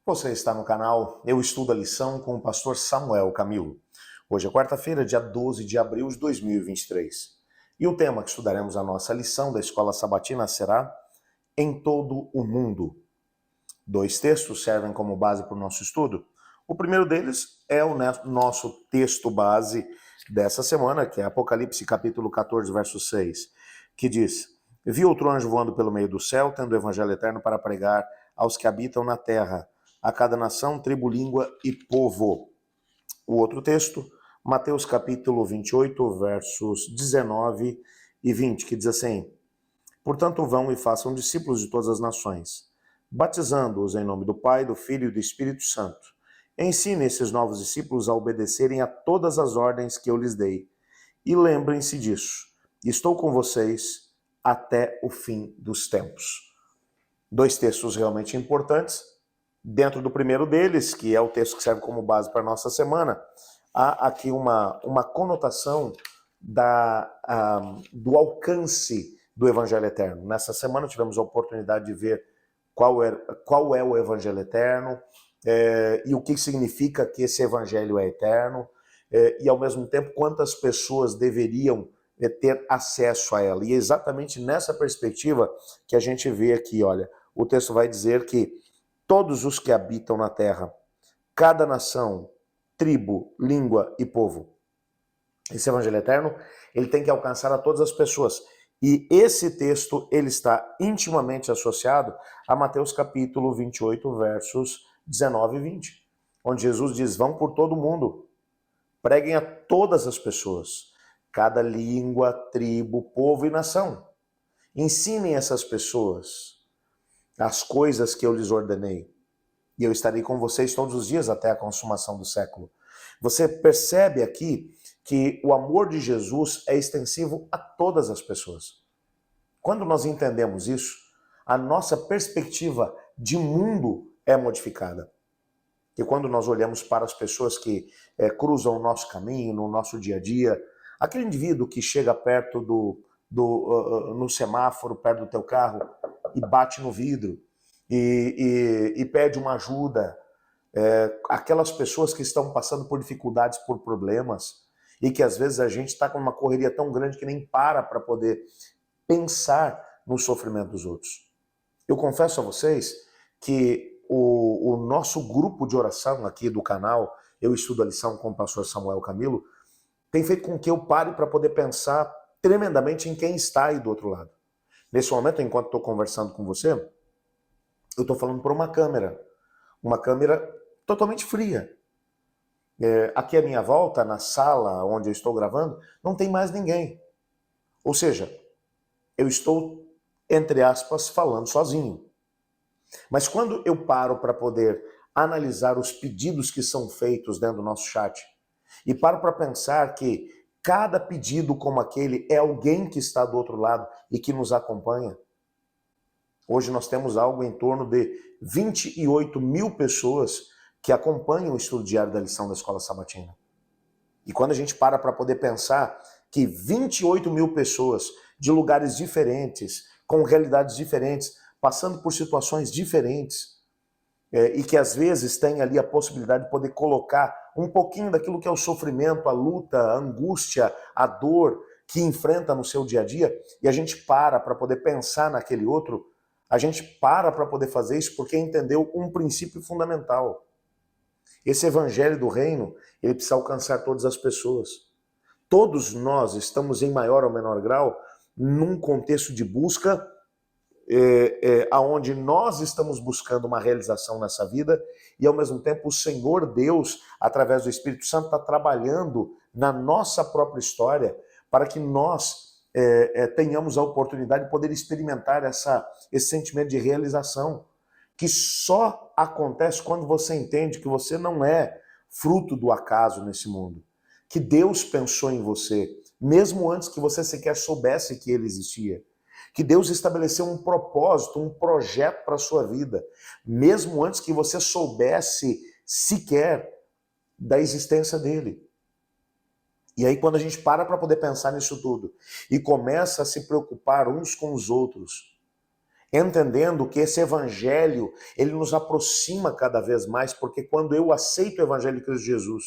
Você está no canal Eu Estudo a Lição com o pastor Samuel Camilo. Hoje é quarta-feira, dia 12 de abril de 2023. E o tema que estudaremos a nossa lição da Escola Sabatina será Em Todo o Mundo. Dois textos servem como base para o nosso estudo. O primeiro deles é o nosso texto base dessa semana, que é Apocalipse capítulo 14, verso 6, que diz: Vi outro anjo voando pelo meio do céu, tendo o evangelho eterno para pregar aos que habitam na terra, a cada nação, tribo, língua e povo. O outro texto, Mateus capítulo 28, versos 19 e 20, que diz assim: Portanto, vão e façam discípulos de todas as nações, batizando-os em nome do Pai, do Filho e do Espírito Santo. Ensine esses novos discípulos a obedecerem a todas as ordens que eu lhes dei. E lembrem-se disso, estou com vocês até o fim dos tempos. Dois textos realmente importantes. Dentro do primeiro deles, que é o texto que serve como base para a nossa semana, há aqui uma conotação do alcance do Evangelho Eterno. Nessa semana tivemos a oportunidade de ver qual é o Evangelho Eterno e o que significa que esse Evangelho é eterno e, ao mesmo tempo, quantas pessoas deveriam ter acesso a ela. E é exatamente nessa perspectiva que a gente vê aqui, olha, o texto vai dizer que todos os que habitam na terra, cada nação, tribo, língua e povo. Esse evangelho eterno, ele tem que alcançar a todas as pessoas. E esse texto, ele está intimamente associado a Mateus capítulo 28, versos 19 e 20, onde Jesus diz: vão por todo mundo, preguem a todas as pessoas, cada língua, tribo, povo e nação. Ensinem essas pessoas as coisas que eu lhes ordenei, e eu estarei com vocês todos os dias até a consumação do século. Você percebe aqui que o amor de Jesus é extensivo a todas as pessoas. Quando nós entendemos isso, a nossa perspectiva de mundo é modificada. E quando nós olhamos para as pessoas que cruzam o nosso caminho, no nosso dia a dia, aquele indivíduo que chega perto no semáforo, perto do teu carro, e bate no vidro, e pede uma ajuda, aquelas pessoas que estão passando por dificuldades, por problemas, e que às vezes a gente está com uma correria tão grande que nem para poder pensar no sofrimento dos outros. Eu confesso a vocês que o nosso grupo de oração aqui do canal, Eu Estudo a Lição com o pastor Samuel Camilo, tem feito com que eu pare para poder pensar tremendamente em quem está aí do outro lado. Nesse momento, enquanto estou conversando com você, eu estou falando por uma câmera totalmente fria. Aqui à minha volta, na sala onde eu estou gravando, não tem mais ninguém. Ou seja, eu estou, entre aspas, falando sozinho. Mas quando eu paro para poder analisar os pedidos que são feitos dentro do nosso chat, e paro para pensar que cada pedido como aquele é alguém que está do outro lado e que nos acompanha. Hoje nós temos algo em torno de 28 mil pessoas que acompanham o estudo diário da lição da Escola Sabatina. E quando a gente para poder pensar que 28 mil pessoas de lugares diferentes, com realidades diferentes, passando por situações diferentes, e que às vezes tem ali a possibilidade de poder colocar um pouquinho daquilo que é o sofrimento, a luta, a angústia, a dor que enfrenta no seu dia a dia, e a gente para poder pensar naquele outro, a gente para poder fazer isso porque entendeu um princípio fundamental. Esse evangelho do reino, ele precisa alcançar todas as pessoas. Todos nós estamos em maior ou menor grau num contexto de busca aonde nós estamos buscando uma realização nessa vida e, ao mesmo tempo, o Senhor Deus, através do Espírito Santo, está trabalhando na nossa própria história para que nós tenhamos a oportunidade de poder experimentar esse sentimento de realização, que só acontece quando você entende que você não é fruto do acaso nesse mundo, que Deus pensou em você, mesmo antes que você sequer soubesse que ele existia. Que Deus estabeleceu um propósito, um projeto para a sua vida, mesmo antes que você soubesse sequer da existência dele. E aí quando a gente para poder pensar nisso tudo e começa a se preocupar uns com os outros, entendendo que esse evangelho, ele nos aproxima cada vez mais, porque quando eu aceito o evangelho de Cristo Jesus,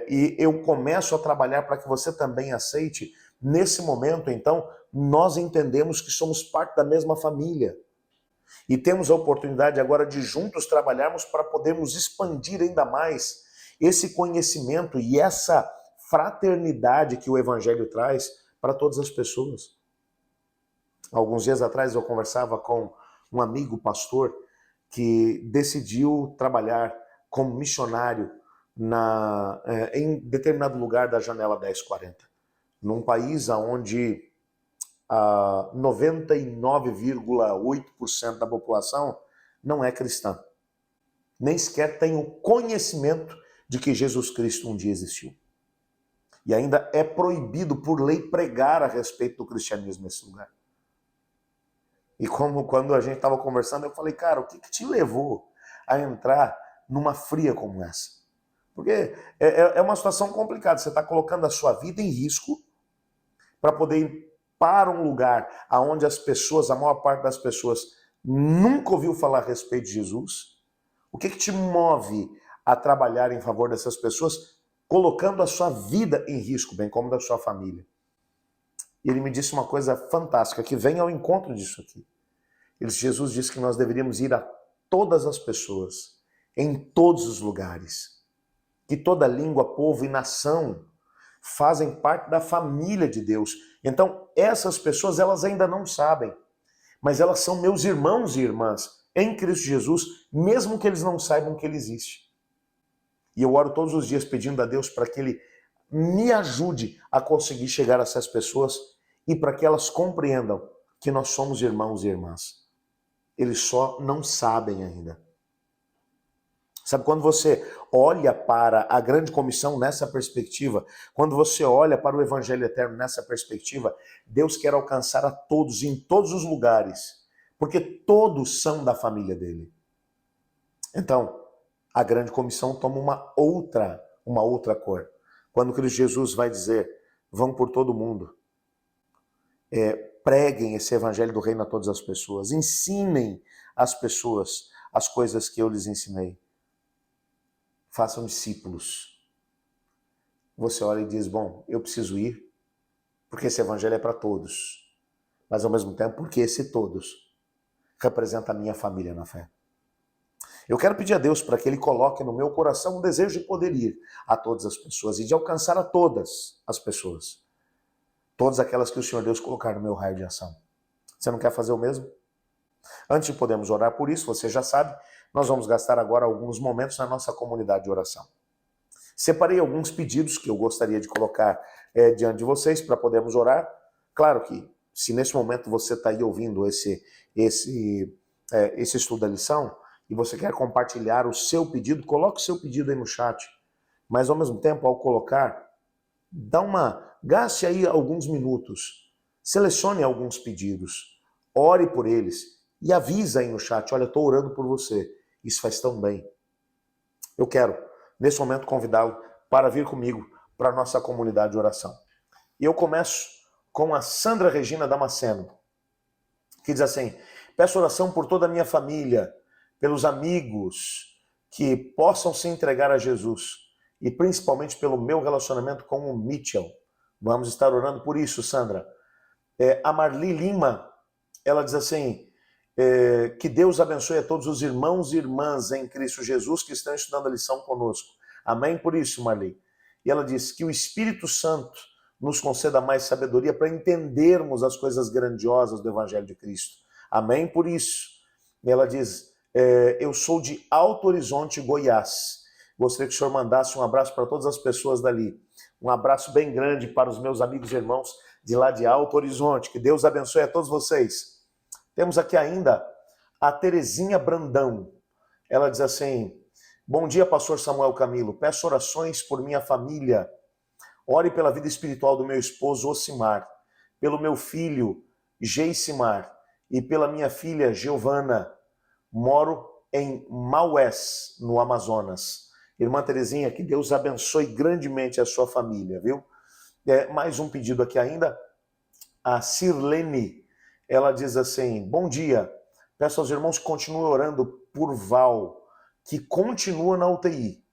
e eu começo a trabalhar para que você também aceite, nesse momento, então, nós entendemos que somos parte da mesma família. E temos a oportunidade agora de juntos trabalharmos para podermos expandir ainda mais esse conhecimento e essa fraternidade que o evangelho traz para todas as pessoas. Alguns dias atrás eu conversava com um amigo pastor que decidiu trabalhar como missionário em determinado lugar da janela 1040, num país onde 99,8% da população não é cristã. Nem sequer tem o conhecimento de que Jesus Cristo um dia existiu. E ainda é proibido por lei pregar a respeito do cristianismo nesse lugar. E como quando a gente estava conversando, eu falei, cara, o que te levou a entrar numa fria como essa? Porque é uma situação complicada. Você está colocando a sua vida em risco para poder ir para um lugar onde as pessoas, a maior parte das pessoas, nunca ouviu falar a respeito de Jesus. O que te move a trabalhar em favor dessas pessoas, colocando a sua vida em risco, bem como da sua família? E ele me disse uma coisa fantástica, que vem ao encontro disso aqui. Jesus disse que nós deveríamos ir a todas as pessoas, em todos os lugares. Que toda língua, povo e nação fazem parte da família de Deus. Então, essas pessoas, elas ainda não sabem, mas elas são meus irmãos e irmãs em Cristo Jesus, mesmo que eles não saibam que Ele existe. E eu oro todos os dias pedindo a Deus para que Ele me ajude a conseguir chegar a essas pessoas e para que elas compreendam que nós somos irmãos e irmãs. Eles só não sabem ainda. Sabe, quando você olha para a grande comissão nessa perspectiva, quando você olha para o evangelho eterno nessa perspectiva, Deus quer alcançar a todos, em todos os lugares, porque todos são da família dele. Então, a grande comissão toma uma outra cor. Quando Cristo Jesus vai dizer, vão por todo mundo, preguem esse evangelho do reino a todas as pessoas, ensinem as pessoas as coisas que eu lhes ensinei. Façam discípulos. Você olha e diz, bom, eu preciso ir, porque esse evangelho é para todos. Mas ao mesmo tempo, porque esse todos representa a minha família na fé. Eu quero pedir a Deus para que Ele coloque no meu coração um desejo de poder ir a todas as pessoas e de alcançar a todas as pessoas. Todas aquelas que o Senhor Deus colocar no meu raio de ação. Você não quer fazer o mesmo? Antes de podermos orar por isso, você já sabe, nós vamos gastar agora alguns momentos na nossa comunidade de oração. Separei alguns pedidos que eu gostaria de colocar diante de vocês para podermos orar. Claro que, se nesse momento você está aí ouvindo esse estudo da lição e você quer compartilhar o seu pedido, coloque o seu pedido aí no chat. Mas, ao mesmo tempo, ao colocar, gaste aí alguns minutos, selecione alguns pedidos, ore por eles e avisa aí no chat, olha, estou orando por você. Isso faz tão bem. Eu quero, nesse momento, convidá-lo para vir comigo para a nossa comunidade de oração. E eu começo com a Sandra Regina Damasceno, que diz assim, peço oração por toda a minha família, pelos amigos que possam se entregar a Jesus e principalmente pelo meu relacionamento com o Mitchell. Vamos estar orando por isso, Sandra. A Marli Lima, ela diz assim, que Deus abençoe a todos os irmãos e irmãs em Cristo Jesus que estão estudando a lição conosco. Amém por isso, Marli. E ela diz que o Espírito Santo nos conceda mais sabedoria para entendermos as coisas grandiosas do Evangelho de Cristo. Amém por isso. E ela diz, eu sou de Alto Horizonte, Goiás. Gostaria que o senhor mandasse um abraço para todas as pessoas dali. Um abraço bem grande para os meus amigos e irmãos de lá de Alto Horizonte. Que Deus abençoe a todos vocês. Temos aqui ainda a Terezinha Brandão. Ela diz assim, bom dia, pastor Samuel Camilo. Peço orações por minha família. Ore pela vida espiritual do meu esposo, Ocimar. Pelo meu filho, Geicimar. E pela minha filha, Giovana. Moro em Maués, no Amazonas. Irmã Terezinha, que Deus abençoe grandemente a sua família, viu? Mais um pedido aqui ainda. A Sirlene. Ela diz assim: bom dia, peço aos irmãos que continuem orando por Val, que continua na UTI,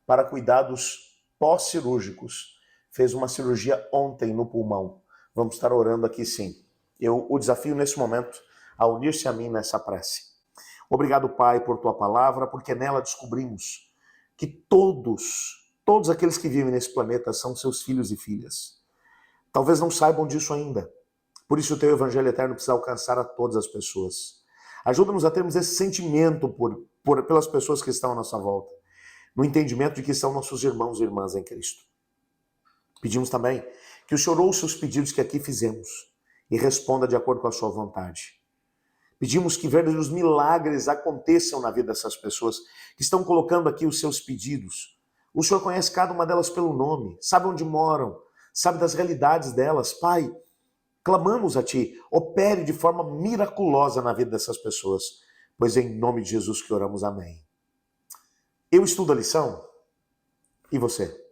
para cuidados pós-cirúrgicos. Fez uma cirurgia ontem no pulmão. Vamos estar orando aqui sim. Eu o desafio nesse momento a unir-se a mim nessa prece. Obrigado, Pai, por tua palavra, porque nela descobrimos que todos aqueles que vivem nesse planeta são seus filhos e filhas. Talvez não saibam disso ainda. Por isso o teu evangelho eterno precisa alcançar a todas as pessoas. Ajuda-nos a termos esse sentimento pelas pessoas que estão à nossa volta, no entendimento de que são nossos irmãos e irmãs em Cristo. Pedimos também que o Senhor ouça os pedidos que aqui fizemos e responda de acordo com a sua vontade. Pedimos que verdadeiros milagres aconteçam na vida dessas pessoas que estão colocando aqui os seus pedidos. O Senhor conhece cada uma delas pelo nome, sabe onde moram, sabe das realidades delas. Pai, clamamos a Ti, opere de forma miraculosa na vida dessas pessoas, pois é em nome de Jesus que oramos, amém. Eu estudo a lição, e você?